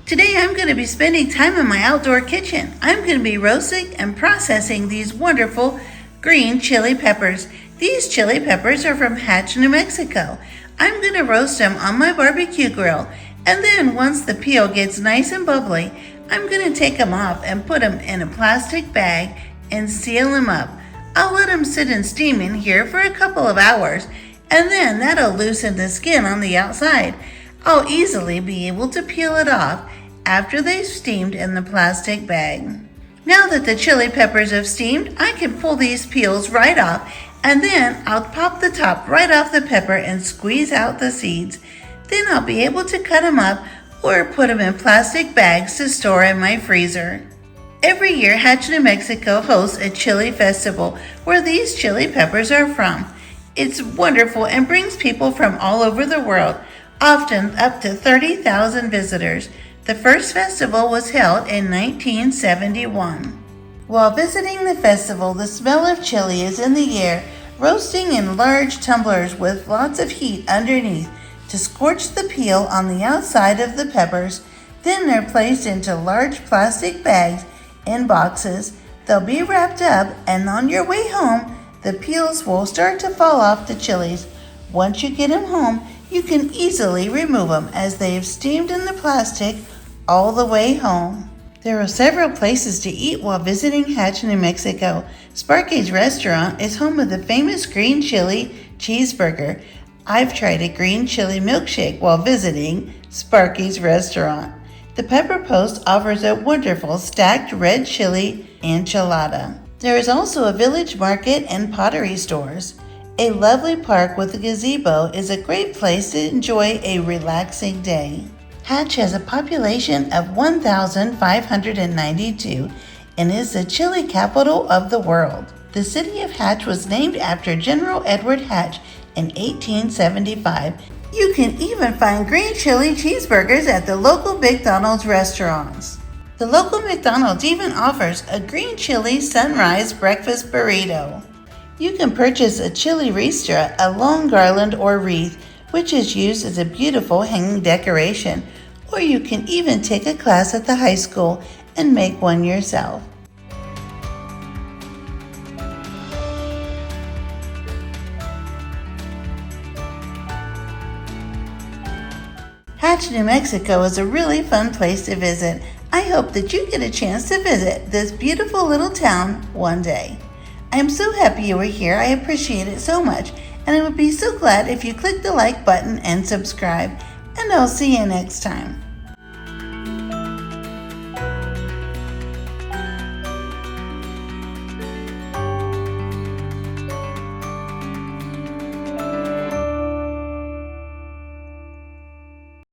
Today I'm going to be spending time in my outdoor kitchen. I'm going to be roasting and processing these wonderful green chili peppers. These chili peppers are from Hatch, New Mexico. I'm going to roast them on my barbecue grill, and then once the peel gets nice and bubbly, I'm going to take them off and put them in a plastic bag and seal them up. I'll let them sit and steam in here for a couple of hours, and then that'll loosen the skin on the outside. I'll easily be able to peel it off after they've steamed in the plastic bag. Now that the chili peppers have steamed, I can pull these peels right off, and then I'll pop the top right off the pepper and squeeze out the seeds. Then I'll be able to cut them up or put them in plastic bags to store in my freezer. Every year, Hatch, New Mexico hosts a chili festival where these chili peppers are from. It's wonderful and brings people from all over the world, often up to 30,000 visitors. The first festival was held in 1971. While visiting the festival, the smell of chili is in the air, roasting in large tumblers with lots of heat underneath to scorch the peel on the outside of the peppers. Then they're placed into large plastic bags in boxes. They'll be wrapped up, and on your way home, the peels will start to fall off the chilies. Once you get them home, you can easily remove them as they have steamed in the plastic all the way home. There are several places to eat while visiting Hatch, New Mexico. Sparky's restaurant is home of the famous Green Chile cheeseburger. I've tried a green chili milkshake while visiting Sparky's restaurant. The Pepper Post offers a wonderful stacked red chili enchilada. There is also a village market and pottery stores. A lovely park with a gazebo is a great place to enjoy a relaxing day. Hatch has a population of 1,592 and is the chili capital of the world. The city of Hatch was named after General Edward Hatch in 1875. You can even find green chili cheeseburgers at the local McDonald's restaurants. The local McDonald's even offers a green chili sunrise breakfast burrito. You can purchase a chili ristra, a long garland or wreath, which is used as a beautiful hanging decoration, or you can even take a class at the high school and make one yourself. Hatch, New Mexico is a really fun place to visit. I hope that you get a chance to visit this beautiful little town one day. I am so happy you were here. I appreciate it so much, and I would be so glad if you click the like button and subscribe, and I'll see you next time.